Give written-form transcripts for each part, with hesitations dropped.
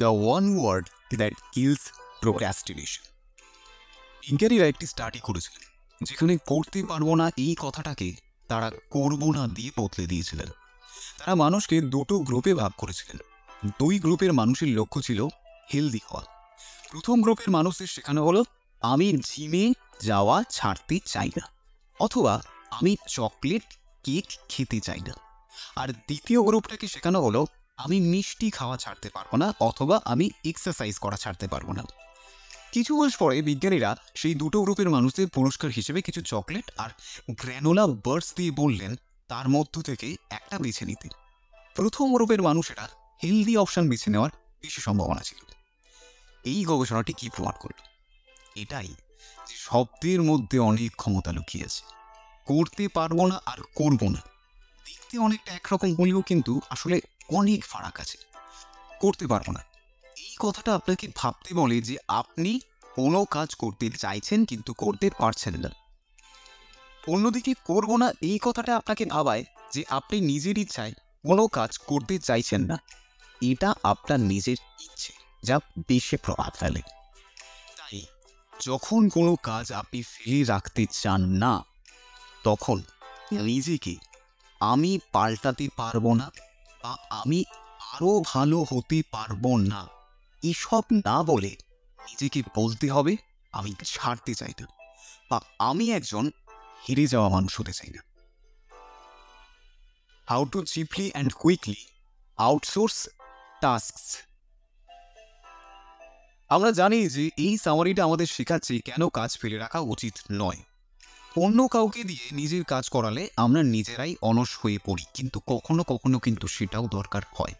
The one word that kills procrastination. বিজ্ঞানীরা একটি study করেছিলেন যেখানে করতে পারবো না এই কথাটাকে তারা করবো না দিয়ে বদলে দিয়েছিলেন। তারা মানুষকে দুটো গ্রুপে ভাগ করেছিলেন। দুই গ্রুপের মানুষের লক্ষ্য ছিল হেলদি হওয়া। প্রথম গ্রুপের মানুষদের শেখানো হলো আমি জিমে যাওয়া ছাড়তে চাই না, অথবা আমি চকলেট কেক খেতে চাই না। আর দ্বিতীয় গ্রুপটাকে শেখানো হলো আমি মিষ্টি খাওয়া ছাড়তে পারবো না, অথবা আমি এক্সারসাইজ করা ছাড়তে পারবো না। কিছু মাস পরে বিজ্ঞানীরা সেই দুটো গ্রুপের মানুষদের পুরস্কার হিসেবে কিছু চকলেট আর গ্র্যানোলা বার্স দিয়ে বললেন তার মধ্য থেকে একটা বেছে নিতে। প্রথম গ্রুপের মানুষেরা হেলদি অপশন বেছে নেওয়ার বেশি সম্ভাবনা ছিল। এই গবেষণাটি কি প্রমাণ করল? এটাই যে শব্দের মধ্যে অনেক ক্ষমতা লুকিয়ে আছে। করতে পারবো না আর করবো না দেখতে অনেকটা একরকম হলেও কিন্তু আসলে অনেক ফারাক আছে। করতে পারবো না এই কথাটা আপনাকে ভাবতে বলে যে আপনি কোনো কাজ করতে চাইছেন কিন্তু করতে পারছেন না। অন্যদিকে করবো না এই কথাটা আপনাকে ভাবায় যে আপনি নিজের ইচ্ছায় কোনো কাজ করতে চাইছেন না। এটা আপনার নিজের ইচ্ছে যা বেশি প্রভাব ফেলে। তাই যখন কোনো কাজ আপনি ফেলে রাখতে চান না, তখন নিজেকে আমি পাল্টাতে পারবো না বা আমি আরো ভালো হতে পারবো না এসব না বলে নিজেকে বলতে হবে আমি ছাড়তে চাই না বা আমি একজন হেরে যাওয়া মানুষ হতে চাই না। How to cheaply and quickly outsource tasks. আমরা জানি যে এই সামারিটা আমাদের শেখাচ্ছে কেন কাজ ফেলে রাখা উচিত নয়। অন্য কাউকে দিয়ে নিজের কাজ করালে আমরা নিজেরাই অলস হয়ে পড়ি, কিন্তু কখনো কখনো কিন্তু সেটাও দরকার হয়।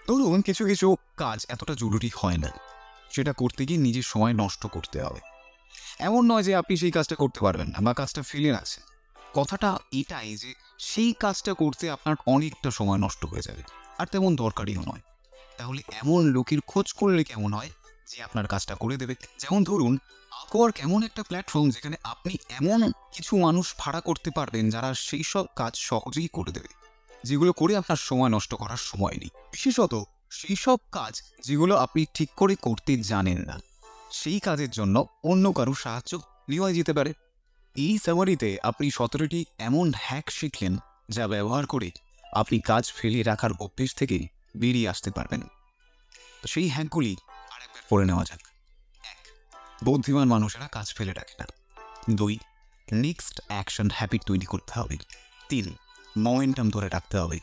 ধরুন কিছু কিছু কাজ এতটা জরুরি হয় না, সেটা করতে গিয়ে নিজের সময় নষ্ট করতে হবে। এমন নয় যে আপনি সেই কাজটা করতে পারবেন না বা কাজটা ফেলে রাখছেন। কথাটা এটাই যে সেই কাজটা করতে আপনার অনেকটা সময় নষ্ট হয়ে যাবে, আর তেমন দরকারিও নয়। তাহলে এমন লোকের খোঁজ করলে কেমন হয় যে আপনার কাজটা করে দেবে? যেমন ধরুন আপওয়ার্ক এমন একটা প্ল্যাটফর্ম যেখানে আপনি এমন কিছু মানুষ ভাড়া করতে পারবেন যারা সেই সব কাজ সহজেই করে দেবে, যেগুলো করে আপনার সময় নষ্ট করার সময় নেই। বিশেষত সেই সব কাজ যেগুলো আপনি ঠিক করে করতে জানেন না, সেই কাজের জন্য অন্য কারো সাহায্য নেওয়া যেতে পারে। এই সামারিতে আপনি 17টি এমন হ্যাক শিখলেন যা ব্যবহার করে আপনি কাজ ফেলে রাখার অভ্যেস থেকে বেরিয়ে আসতে পারবেন। তো সেই হ্যাকগুলি আরেকবার পড়ে নেওয়া যাক। 1. বুদ্ধিমান মানুষেরা কাজ ফেলে রাখে না। 2. নেক্সট অ্যাকশন হ্যাবিট তৈরি করতে হবে। 3. মোমেন্টাম ধরে রাখতে হবে।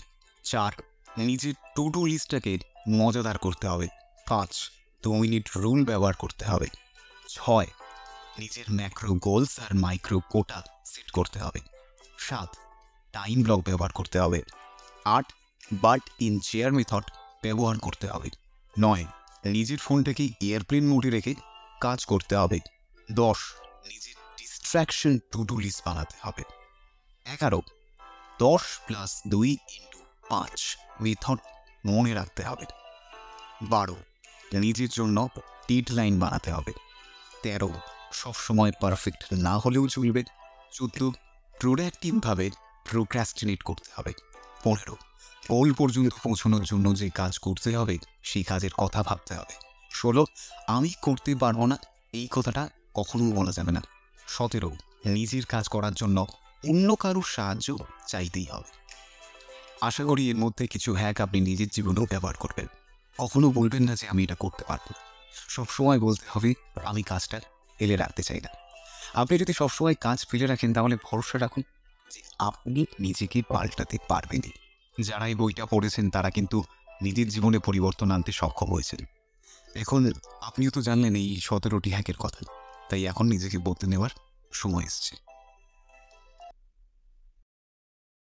4. নিজের টু ডু লিস্টটাকে মজাদার করতে হবে। 5. 2 মিনিট রুল ব্যবহার করতে হবে। 6. নিজের ম্যাক্রো গোলস আর মাইক্রো কোটা সেট করতে হবে। 7. টাইম ব্লক ব্যবহার করতে হবে। 8. বাট ইন চেয়ার মেথড ব্যবহার করতে হবে। 9. নিজের ফোনটাকে এয়ারপ্লেন মোডে রেখে কাজ করতে হবে। 10. নিজের ডিস্ট্র্যাকশন টু ডু লিস্ট বানাতে হবে। 11. 10 + 2 × 5 মেথড মনে রাখতে হবে। 12. নিজের জন্য ডেডলাইন বানাতে হবে। 13. সবসময় পারফেক্ট না হলেও চলবে। 14. প্রোডাক্টিভভাবে প্রোক্রাস্টিনেট করতে হবে। 15. গোল পর্যন্ত পৌঁছানোর জন্য যে কাজ করতে হবে সেই কাজের কথা ভাবতে হবে। 16. আমি করতে পারবো না এই কথাটা কখনো বলা যাবে না। 17. নিজের কাজ করার জন্য অন্য কারোর সাহায্য চাইতেই হবে। আশা করি এর মধ্যে কিছু হ্যাক আপনি নিজের জীবনেও ব্যবহার করবেন। কখনো বলবেন না যে আমি এটা করতে পারবো না। সবসময় বলতে হবে আমি কাজটা ফেলে রাখতে চাই না। আপনি যদি সবসময় কাজ ফেলে রাখেন তাহলে ভরসা রাখুন যে আপনি নিজেকে পাল্টাতে পারবেনই। যারা এই বইটা পড়েছেন তারা কিন্তু নিজের জীবনে পরিবর্তন আনতে সক্ষম হয়েছেন। এখন আপনিও তো জানলেন এই 17টি হ্যাকের কথা, তাই এখন নিজেকে বদলে নেওয়ার সময় এসেছে।